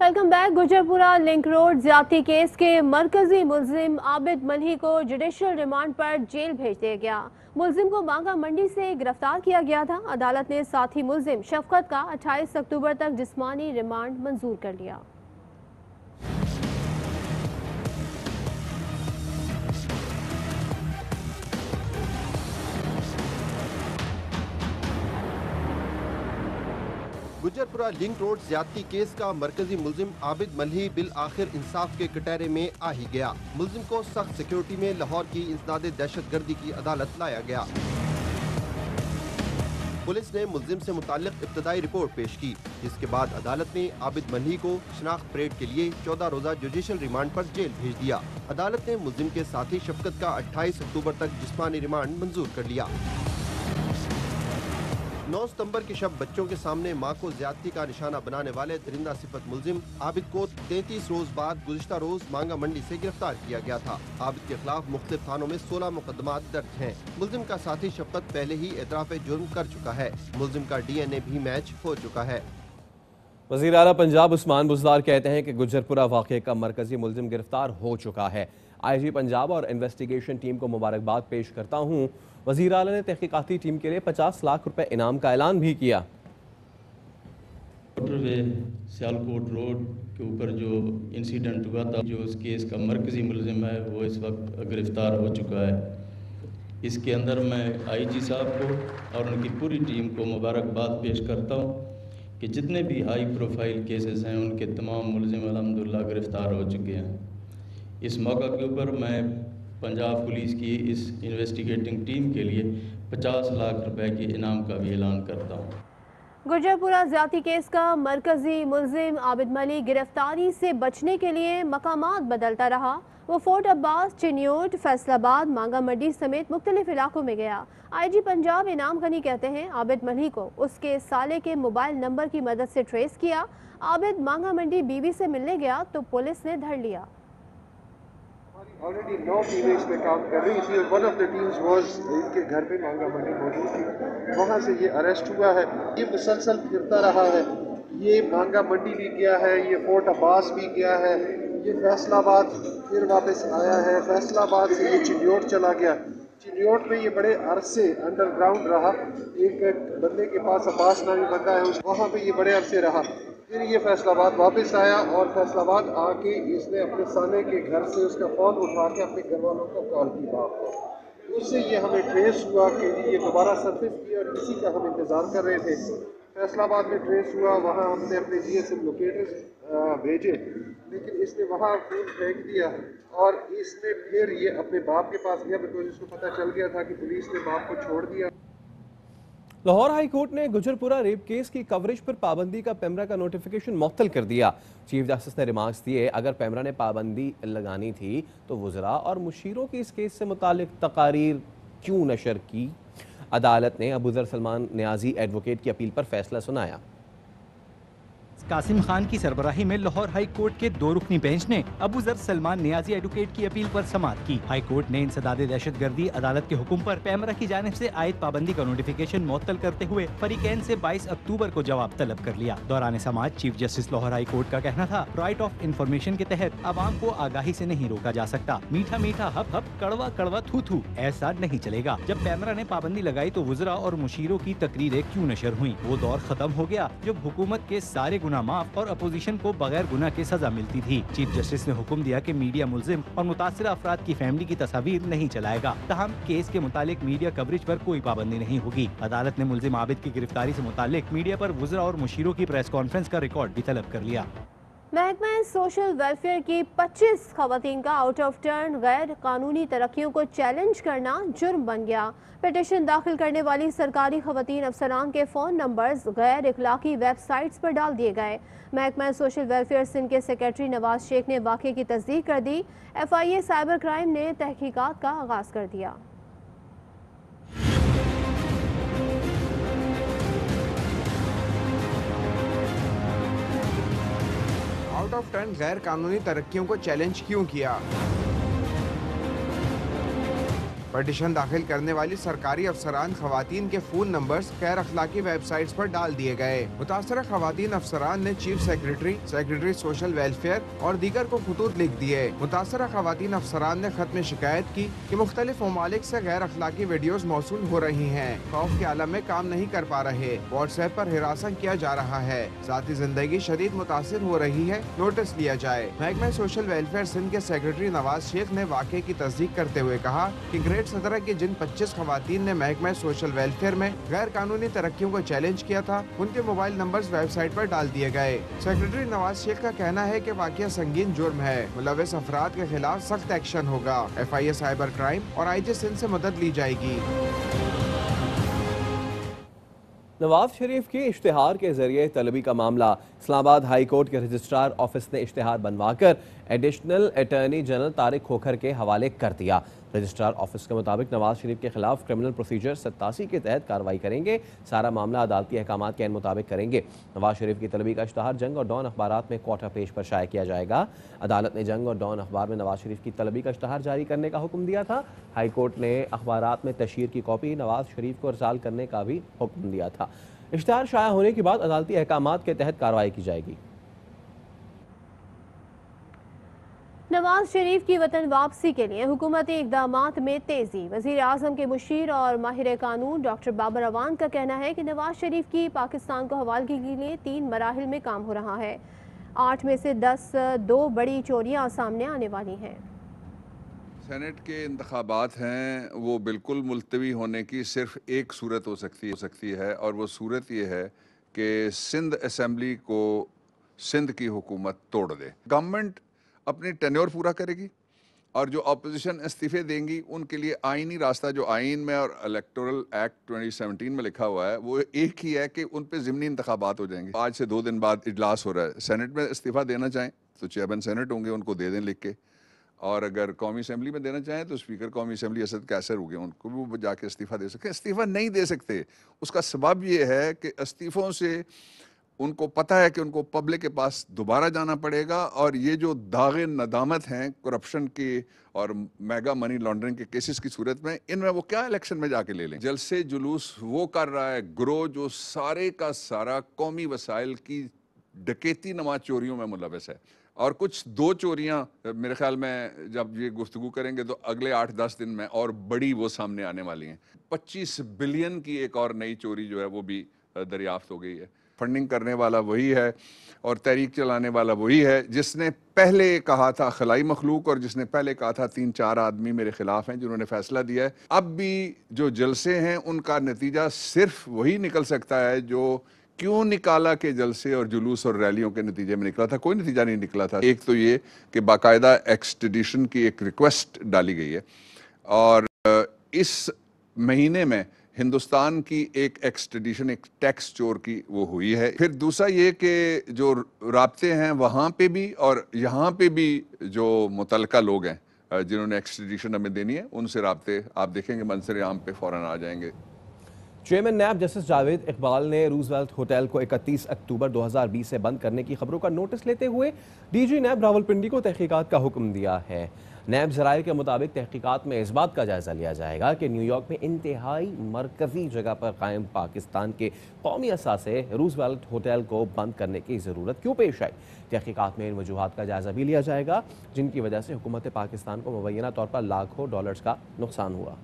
Welcome back. Gujarpura link road ज्यादती case के मरकजी मुलजिम आबिद मल्ही को जुडिशल रिमांड पर जेल भेज दिया गया। मुलजिम को बांगा मंडी से गिरफ्तार किया गया था। अदालत ने साथी मुलजिम शफकत का 28 अक्टूबर तक जिस्मानी रिमांड मंजूर कर लिया। गुजरपुरा लिंक रोड ज्यादती केस का मरकजी मुलजिम आबिद मल्ही बिल आखिर इंसाफ के कटहरे में आ ही गया। मुलजिम को सख्त सिक्योरिटी में लाहौर की इंसदाद दहशतगर्दी की अदालत लाया गया। पुलिस ने मुलजिम से मुताल्लिक इब्तदाई रिपोर्ट पेश की, जिसके बाद अदालत ने आबिद मल्ही को शनाख्त परेड के लिए 14 रोजा जुडिशल रिमांड पर जेल भेज दिया। अदालत ने मुलजिम के साथी शफकत का 28 अक्टूबर तक जिस्मानी रिमांड मंजूर कर लिया। 9 सितंबर की शब बच्चों के सामने मां को ज्यादती का निशाना बनाने वाले दरिंदा सिफत मुलजिम आबिद को 33 रोज बाद गुज़िश्ता रोज बांगा मंडी से गिरफ्तार किया गया था। आबिद के खिलाफ मुख्तलिफ थानों में 16 मुकदमात दर्ज हैं। मुलजिम का साथी शफकत पहले ही एतराफ़ जुर्म कर चुका है। मुलजिम का DNA भी मैच हो चुका है। वज़ीर आला पंजाब उस्मान बुज़दार कहते हैं कि गुजरपुरा वाक़े का मरकजी मुलजिम गिरफ्तार हो चुका है। IG पंजाब और इन्वेस्टिगेशन टीम को मुबारकबाद पेश करता हूँ। वज़ीर आला ने तहकीकाती टीम के लिए 50 लाख रुपए इनाम का ऐलान भी किया। मोटरवे सियालकोट रोड के ऊपर जो इंसिडेंट हुआ था, जो उस केस का मरकजी मुलजिम है वो इस वक्त गिरफ्तार हो चुका है। इसके अंदर मैं IG साहब को और उनकी पूरी टीम को मुबारकबाद पेश करता हूँ कि जितने भी हाई प्रोफाइल केसेस हैं उनके तमाम मुलजिम अल्हम्दुलिल्लाह गिरफ्तार हो चुके हैं। इस मौका के ऊपर मैं पंजाब पुलिस की इस इन्वेस्टिगेटिंग टीम के लिए 50 लाख रुपए के इनाम का भी ऐलान करता हूँ। गुजरपुरा ज्यादती केस का मरकजी मुलजिम आबिद मल्ही गिरफ्तारी से बचने के लिए मकामात बदलता रहा। वो फोर्ट अब्बास, चिन्योट, फैसलाबाद, मांगा मंडी समेत मुख्तलिफ इलाकों में गया। IG पंजाब इनाम गनी कहते हैं आबिद मल्ही को उसके साले के मोबाइल नंबर की मदद से ट्रेस किया। आबिद मांगा मंडी बीवी से मिलने गया तो पुलिस ने धर लिया। ऑलरेडी 9 टीमें इसमें काम कर रही थी और one of the teams was इनके घर पे मांगा मंडी मौजूद थी। वहाँ से ये अरेस्ट हुआ है। ये मुसलसल फिरता रहा है। ये मांगा मंडी भी गया है, ये फोर्ट अब्बास भी गया है, ये फैसलाबाद फिर वापस आया है। फैसलाबाद से ये चिन्योट चला गया। चिन्योट में ये बड़े अरसे अंडरग्राउंड रहा। एक बंदे के पास अब्बास नामी बंदा है, वहाँ पे ये बड़े अरसे रहा। फिर ये फैसलाबाद वापस आया और फैसलाबाद आके इसने अपने साले के घर से उसका फ़ोन उठा के अपने घर वालों को कॉल की बात को। उससे ये हमें ट्रेस हुआ कि ये दोबारा सरफेस किया और इसी का हम इंतज़ार कर रहे थे। फैसलाबाद में ट्रेस हुआ, वहाँ हमने अपने GSM लोकेटर्स भेजे, लेकिन इसने वहाँ फ़ोन फेंक दिया और इसने फिर ये अपने बाप के पास गया, बिकॉज इसको पता चल गया था कि पुलिस ने बाप को छोड़ दिया। लाहौर हाई कोर्ट ने गुजरपुरा रेप केस की कवरेज पर पाबंदी का पेमरा का नोटिफिकेशन मुअत्तल कर दिया। चीफ जस्टिस ने रिमार्क्स दिए, अगर पेमरा ने पाबंदी लगानी थी तो वज़रा और मुशीरों की इस केस से मुतालिक तकारीर क्यों नशर की। अदालत ने अबू ज़र सलमान नियाजी एडवोकेट की अपील पर फैसला सुनाया। कासिम खान की सरबराही में लाहौर हाई कोर्ट के 2 रुकनी बेंच ने अबू ज़र सलमान नियाजी एडवोकेट की अपील पर समाअत की। हाई कोर्ट ने इंसदाद दहशतगर्दी अदालत के हुक्म पर पेमरा की जानिब से आयद पाबंदी का नोटिफिकेशन मुअत्तल करते हुए फरीकैन से 22 अक्टूबर को जवाब तलब कर लिया। दौरान समाअत chief justice Lahore high court का कहना था, राइट ऑफ इंफॉर्मेशन के तहत आवाम को आगाही से नहीं रोका जा सकता। मीठा मीठा हप हप, कड़वा कड़वा थू थू ऐसा नहीं चलेगा। जब पेमरा ने पाबंदी लगाई तो वज़रा और मुशीरों की तकरीरें क्यों नशर हुई। वो दौर खत्म हो गया जब हुकूमत के सारे गुनाह माफ और अपोजिशन को बगैर गुनाह के सजा मिलती थी। चीफ जस्टिस ने हुक्म दिया कि मीडिया मुल्जिम और मुतासिरा अफराद की फैमिली की तस्वीर नहीं चलाएगा। तहम केस के मुतालिक मीडिया कवरेज पर कोई पाबंदी नहीं होगी। अदालत ने मुल्जिम आबिद की गिरफ्तारी से मुतालिक मीडिया पर वज़रा और मुशीरों की प्रेस कॉन्फ्रेंस का रिकॉर्ड भी तलब कर लिया। महकमा सोशल वेलफेयर की 25 खवातीन का आउट ऑफ टर्न गैर कानूनी तरक्कियों को चैलेंज करना जुर्म बन गया। पिटीशन दाखिल करने वाली सरकारी खवातीन अफसरान के फ़ोन नंबर्स गैर इखलाकी वेबसाइट्स पर डाल दिए गए। महकमा सोशल वेलफेयर सिंध के सेक्रेटरी नवाज शेख ने वाक़े की तस्दीक कर दी। FIA साइबर क्राइम ने तहकीकात का आगाज़ कर दिया। आउट ऑफ टर्न गैर कानूनी तरक्कियों को चैलेंज क्यों किया। पटिशन दाखिल करने वाली सरकारी अफसरान खवातीन के फोन नंबर्स गैर अखलाकी वेबसाइट्स पर डाल दिए गए। मुतासरा खवातीन अफसरान ने चीफ सेक्रेटरी सोशल वेलफेयर और दीगर को खतूत लिख दिए। मुतासरा खवातीन अफसरान ने खत में शिकायत की कि मुख्तलिफ ममालिक से गैर अखलाकी वीडियोज मौसूल हो रही हैं, खौफ के आलम में काम नहीं कर पा रहे, व्हाट्सएप पर हिरासत किया जा रहा है, ज़ाती जिंदगी शदीद मुतासिर हो रही है, नोटिस लिया जाए। महकमा सोशल वेलफेयर सिंध के सेक्रेटरी नवाज शेख ने वाक़े की तस्दीक करते हुए कहा कि ग्रेड 17 की जिन 25 खवातीन ने महकमा सोशल वेलफेयर में गैर कानूनी तरक्कियों को चैलेंज किया था, उनके मोबाइल नंबर्स वेबसाइट पर डाल दिए गए। सेक्रेटरी नवाज शेख का कहना है कि वाक़या संगीन जुर्म है, मुलविस अफराद के खिलाफ सख्त एक्शन होगा। FIA साइबर क्राइम और IG सिंध से मदद ली जाएगी। नवाज शरीफ के इश्तिहार के जरिए तलबी का मामला इस्लामाबाद हाई कोर्ट के रजिस्ट्रार ऑफिस ने इश्तिहार बनवाकर additional attorney general Tariq Khokhar के हवाले कर दिया। रजिस्ट्रार ऑफिस के मुताबिक नवाज शरीफ के खिलाफ क्रिमिनल प्रोसीजर 87 के तहत कार्रवाई करेंगे। सारा मामला अदालती अहकामात के मुताबिक करेंगे। नवाज शरीफ की तलबी का इश्तिहार जंग और डॉन अखबारात में क्वार्टर पेज पर शाया किया जाएगा। अदालत ने जंग और डॉन अखबार में नवाज शरीफ की तलबी का इश्तिहार जारी करने का हुक्म दिया था। हाई कोर्ट ने अखबारात में तशहीर की कॉपी नवाज शरीफ को इरसाल करने का भी हुक्म दिया था। इश्तिहार शाया होने के बाद अदालती अहकामात के तहत कार्रवाई की जाएगी। नवाज शरीफ की वतन वापसी के लिए हुकूमती इक़दामात में तेज़ी। वज़ीर आज़म के मुशीर और माहिर कानून डॉक्टर बाबर अवान का कहना है कि नवाज शरीफ की पाकिस्तान को हवालगी के लिए 3 मराहिल में काम हो रहा है। 8 में से 2 बड़ी चोरियां सामने आने वाली हैं। सेनेट के इंतखाबात हैं, वो बिल्कुल मुलतवी होने की सिर्फ एक सूरत हो सकती है और वो सूरत ये है कि सिंध असम्बली को सिंध की हुकूमत तोड़ दे। गवर्नमेंट अपनी टेन्योर पूरा करेगी और जो अपोजिशन इस्तीफे देंगी उनके लिए आइनी रास्ता, जो आइन में और इलेक्टोरल एक्ट 2017 में लिखा हुआ है, वो एक ही है कि उन पे ज़िमनी इंतखाबात हो जाएंगे। आज से 2 दिन बाद इजलास हो रहा है। सेनेट में इस्तीफ़ा देना चाहें तो चेयरमैन सेनेट होंगे, उनको दे दें लिख के, और अगर कौमी असम्बली में देना चाहें तो स्पीकर कौमी असम्बली असद कैसर हो गए, उनको भी वो जाके इस्तीफ़ा दे सकते हैं। इस्तीफ़ा नहीं दे सकते, उसका सबब ये है कि इस्तीफ़ों से उनको पता है कि उनको पब्लिक के पास दोबारा जाना पड़ेगा और ये जो दागे नदामत हैं करप्शन की और मेगा मनी लॉन्ड्रिंग के केसेस की सूरत में, इनमें वो क्या इलेक्शन में जाके ले लें। जलसे जुलूस वो कर रहा है ग्रो जो सारे का सारा कौमी वसाइल की डकैती नमा चोरियों में मुलविस है। और कुछ 2 चोरियां मेरे ख्याल में जब ये गुफ्तगू करेंगे तो अगले 8-10 दिन में और बड़ी वो सामने आने वाली हैं। 25 बिलियन की एक और नई चोरी जो है वो भी दरियाफ्त हो गई है। फंडिंग करने वाला वही है और तहरीक चलाने वाला वही है जिसने पहले कहा था खलाई मखलूक, और जिसने पहले कहा था 3-4 आदमी मेरे खिलाफ हैं, जिन्होंने फैसला दिया है। अब भी जो जलसे हैं उनका नतीजा सिर्फ वही निकल सकता है जो क्यों निकाला के जलसे और जुलूस और रैलियों के नतीजे में निकला था। कोई नतीजा नहीं निकला था। एक तो ये कि बाकायदा एक्सट्रेडिशन की एक रिक्वेस्ट डाली गई है और इस महीने में हिंदुस्तान की एक एक्सट्रेडिशन, एक टैक्स चोर की वो हुई है। फिर दूसरा ये कि जो राब्ते हैं वहाँ पे भी और यहाँ पे भी जो मुतलका लोग हैं जिन्होंने एक्सट्रेडिशन हमें देनी है, उनसे राब्ते आप देखेंगे मंजर आम पे फ़ौरन आ जाएंगे। Chairman NAB justice Javed Iqbal ने रूजवेल्ट होटल को 31 अक्टूबर 2020 से बंद करने की खबरों का नोटिस लेते हुए DG नैब रावलपिंडी को तहकीकात का हुक्म दिया है। नैब ज़राए के मुताबिक तहकीकात में इस बात का जायजा लिया जाएगा कि न्यूयॉर्क में इंतहाई मरकजी जगह पर कायम पाकिस्तान के कौमी असासे रूजवेल्ट होटल को बंद करने की ज़रूरत क्यों पेश आई। तहकीकात में इन वजूहात का जायजा भी लिया जाएगा जिनकी वजह से हुकूमत पाकिस्तान को मुबैना तौर पर लाखों डॉलर्स का नुकसान हुआ।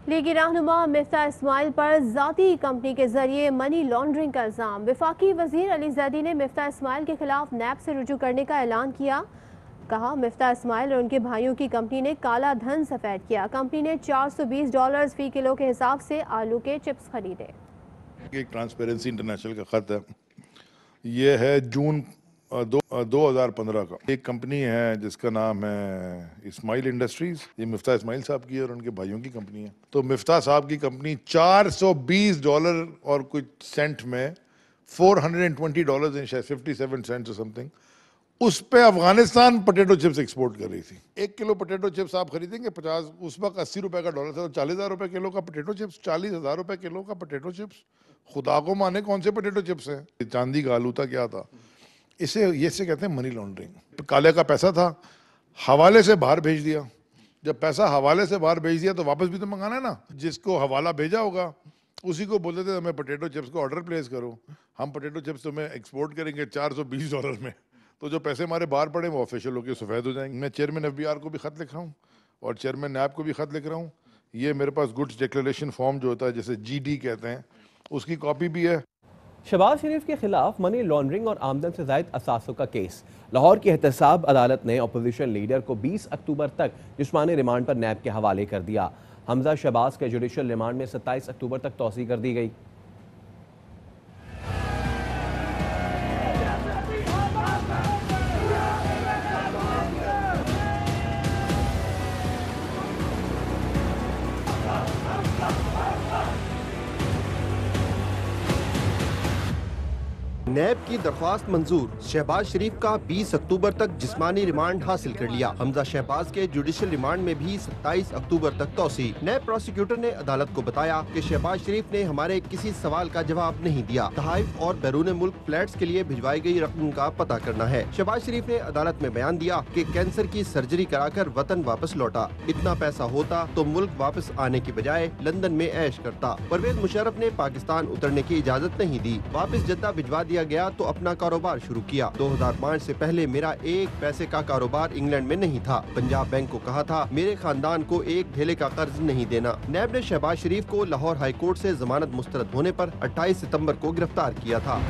लीगी रहनुमा मिफ्ता इस्माइल पर जाती कंपनी के जरिए मनी लॉन्ड्रिंग का इल्जाम। वफाकी वजीर अली जैदी ने मिफ्ता इस्माइल के खिलाफ नैब से रुजू करने का ऐलान किया। कहा मिफ्ता इस्माइल और उनके भाइयों की कंपनी ने काला धन सफेद किया। कंपनी ने $420 फी किलो के हिसाब से आलू के चिप्स खरीदे। एक ट्रांसपेरेंसी इंटरनेशनल का खत है, ये है जून 2015 का। एक कंपनी है जिसका नाम है इस्माइल इंडस्ट्रीज, ये मिफ्ता इस्माइल साहब की और उनके भाइयों की कंपनी है। तो मिफ्ता साहब की कंपनी $420 और कुछ सेंट में $420 एंड 57 सेंट्स समथिंग, उस पे अफगानिस्तान पोटैटो चिप्स एक्सपोर्ट कर रही थी। 1 किलो पोटैटो चिप्स आप खरीदेंगे 50, उस वक्त 80 रुपए का डॉलर था, तो 40,000 रुपए किलो का पोटैटो चिप्स, 40,000 रुपए किलो का पोटैटो चिप्स। खुदा को माने कौन से पोटैटो चिप्स हैं। चांदी का आलू था, क्या था, इसे कहते हैं मनी लॉन्ड्रिंग। काले का पैसा था, हवाले से बाहर भेज दिया। जब पैसा हवाले से बाहर भेज दिया तो वापस भी तो मंगाना है ना। जिसको हवाला भेजा होगा उसी को बोलते थे हमें पोटैटो चिप्स को ऑर्डर प्लेस करो, हम पोटैटो चिप्स तुम्हें एक्सपोर्ट करेंगे $420 में। तो जो पैसे हमारे बाहर पड़े वो ऑफिशियल होकर सफ़ेद हो जाएंगे। मैं चेयरमैन FBR को भी ख़त लिख रहा हूँ और चेयरमैन नैब को भी ख़त लिख रहा हूँ। ये मेरे पास गुड्स डिक्लेरेशन फॉर्म जो होता है जिसे GD कहते हैं उसकी कॉपी भी है। शहबाज शरीफ के खिलाफ मनी लॉन्ड्रिंग और आमदन से ज़ायद असासों का केस। लाहौर की एहतसाब अदालत ने अपोजिशन लीडर को 20 अक्टूबर तक जिस्मानी रिमांड पर नैब के हवाले कर दिया। हमजा शहबाज के जुडिशल रिमांड में 27 अक्टूबर तक तौसी कर दी गई। नैब की दरख्वास्त मंजूर। शहबाज शरीफ का 20 अक्टूबर तक जिस्मानी रिमांड हासिल कर लिया। हमजा शहबाज के जुडिशल रिमांड में भी 27 अक्टूबर तक तौसी। नैब प्रोसिक्यूटर ने अदालत को बताया कि शहबाज शरीफ ने हमारे किसी सवाल का जवाब नहीं दिया। तहाइफ और बैरून मुल्क फ्लैट्स के लिए भिजवाई गई रकम का पता करना है। शहबाज शरीफ ने अदालत में बयान दिया कि कैंसर की सर्जरी कराकर वतन वापस लौटा। इतना पैसा होता तो मुल्क वापस आने की बजाय लंदन में ऐश करता। परवेज मुशर्रफ ने पाकिस्तान उतरने की इजाजत नहीं दी। वापस जद्दा भिजवा दिया गया तो अपना कारोबार शुरू किया। 2005 से पहले मेरा एक पैसे का कारोबार इंग्लैंड में नहीं था। पंजाब बैंक को कहा था मेरे खानदान को एक ढेले का कर्ज नहीं देना। नैब ने शहबाज शरीफ को लाहौर हाई कोर्ट से जमानत मुस्तरद होने पर 28 सितंबर को गिरफ्तार किया था।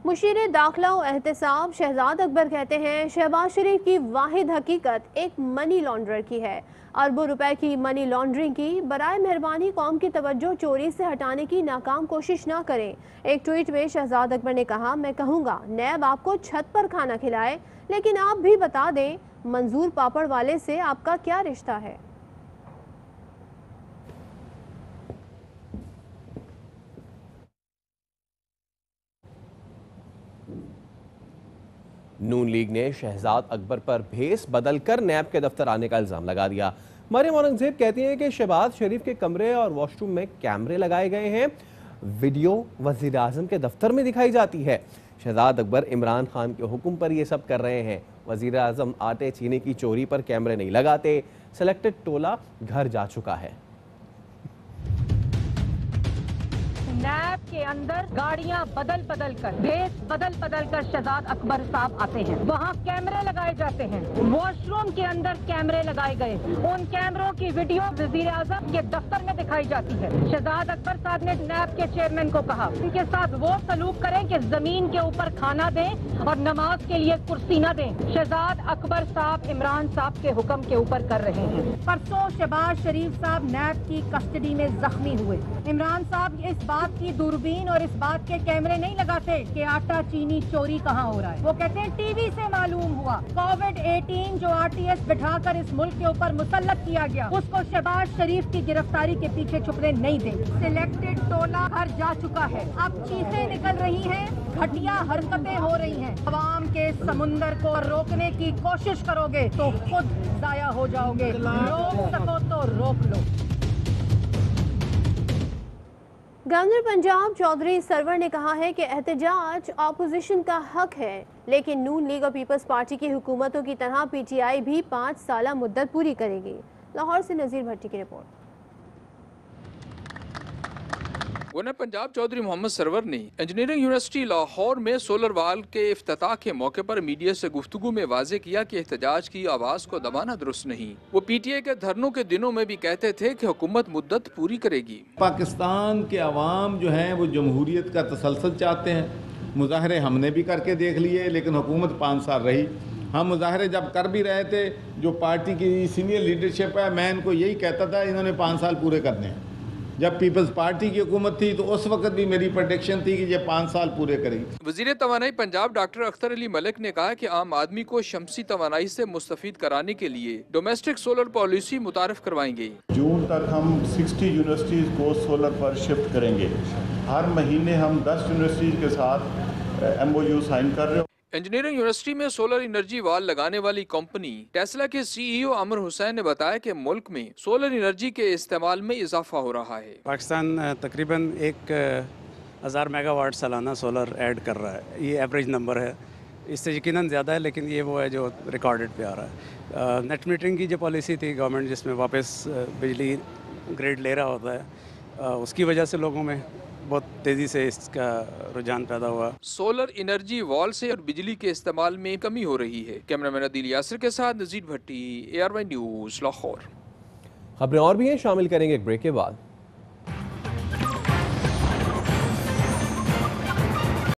मुशीर दाखिला और एहतसाब शहजाद अकबर कहते हैं शहबाज शरीफ की वाहिद हकीकत एक मनी लॉन्ड्रर की है। अरबों रुपए की मनी लॉन्ड्रिंग की। बराए मेहरबानी कौम की तवज्जो चोरी से हटाने की नाकाम कोशिश ना करें। एक ट्वीट में शहजाद अकबर ने कहा, मैं कहूँगा नैब आपको छत पर खाना खिलाए, लेकिन आप भी बता दें मंजूर पापड़ वाले से आपका क्या रिश्ता है। नून लीग ने शहजाद अकबर पर भेस बदलकर नैब के दफ्तर आने का इल्जाम लगा दिया। मरियम औरंगजेब कहती हैं कि शहबाज शरीफ के कमरे और वॉशरूम में कैमरे लगाए गए हैं। वीडियो वजीर आजम के दफ्तर में दिखाई जाती है। शहजाद अकबर इमरान खान के हुक्म पर ये सब कर रहे हैं। वजीर आजम आटे चीनी की चोरी पर कैमरे नहीं लगाते। सिलेक्टेड टोला घर जा चुका है। नैब के अंदर गाड़ियां बदल बदल कर, भेस बदल बदल कर शहजाद अकबर साहब आते हैं। वहाँ कैमरे लगाए जाते हैं। वॉशरूम के अंदर कैमरे लगाए गए। उन कैमरों की वीडियो वजीर आजम के दफ्तर में दिखाई जाती है। शहजाद अकबर साहब ने नैब के चेयरमैन को कहा उनके साथ वो सलूक करें कि जमीन के ऊपर खाना दें और नमाज के लिए कुर्सी न दें। शहजाद अकबर साहब इमरान साहब के हुक्म के ऊपर कर रहे हैं। परसों शहबाज शरीफ साहब नैब की कस्टडी में जख्मी हुए। इमरान साहब इस बात की दूरबीन और इस बात के कैमरे नहीं लगाते कि आटा चीनी चोरी कहाँ हो रहा है। वो कहते हैं टीवी से मालूम हुआ। कोविड-18 जो RTS बिठाकर इस मुल्क के ऊपर मुसल्लत किया गया, उसको शहबाज शरीफ की गिरफ्तारी के पीछे छुपने नहीं देंगे। सिलेक्टेड टोला घर जा चुका है। अब चीखें निकल रही हैं, घटिया हरकतें हो रही हैं। अवाम के समुंदर को रोकने की कोशिश करोगे तो खुद जाया हो जाओगे। रोक सको तो रोक लो। गवर्नर पंजाब चौधरी सरवर ने कहा है कि एहतजाज अपोजिशन का हक है, लेकिन नून लीग और पीपल्स पार्टी की हुकूमतों की तरह PTI भी 5 साल मुद्दत पूरी करेगी। लाहौर से नज़ीर भट्टी की रिपोर्ट। गवर्नर पंजाब चौधरी मोहम्मद सरवर ने इंजीनियरिंग यूनिवर्सिटी लाहौर में सोलर वाल के इफ्तिताह के मौके पर मीडिया से गुफ्तगू में वाजे किया कि एहतजाज की आवाज़ को दबाना दुरुस्त नहीं। वो PTI के धरनों के दिनों में भी कहते थे कि हुकूमत मुद्दत पूरी करेगी। पाकिस्तान के अवाम जो हैं वो जमहूरियत का तसलसल चाहते हैं। मुजाहरे हमने भी करके देख लिए, लेकिन हुकूमत 5 साल रही। हम मुजाहरे जब कर भी रहे थे, जो पार्टी की सीनियर लीडरशिप है, मैं इनको यही कहता था इन्होंने 5 साल पूरे करने हैं। जब पीपल्स पार्टी की हुकूमत थी तो उस वक्त भी मेरी प्रेडिक्शन थी कि ये 5 साल पूरे करेगी। वजीर तवानाई पंजाब डॉक्टर अख्तर अली मलिक ने कहा कि आम आदमी को शमसी तवानाई से मुस्तफीद कराने के लिए डोमेस्टिक सोलर पॉलिसी मुतारिफ करवाएंगे। जून तक हम 60 यूनिवर्सिटीज़ को सोलर पर शिफ्ट करेंगे। हर महीने हम 10 यूनिवर्सिटीज़ के साथ MOU साइन कर रहे हो। इंजीनियरिंग यूनिवर्सिटी में सोलर एनर्जी वाल लगाने वाली कंपनी टेस्ला के CEO अमर हुसैन ने बताया कि मुल्क में सोलर एनर्जी के इस्तेमाल में इजाफा हो रहा है। पाकिस्तान तकरीबन 1000 मेगावाट सालाना सोलर ऐड कर रहा है। ये एवरेज नंबर है। इससे यकीनन ज़्यादा है, लेकिन ये वो है जो रिकॉर्डेड पे आ रहा है। नेट मीटरिंग की जो पॉलिसी थी गवर्नमेंट, जिसमें वापस बिजली ग्रिड ले रहा होता है, उसकी वजह से लोगों में बहुत तेज़ी से इसका रुझान पैदा हुआ। सोलर एनर्जी वॉल से और बिजली के इस्तेमाल में कमी हो रही है। कैमरामैन अदील यासिर के साथ नज़ीर भट्टी, ARY न्यूज़, लाहौर। खबरें और भी हैं, शामिल करेंगे एक ब्रेक के बाद।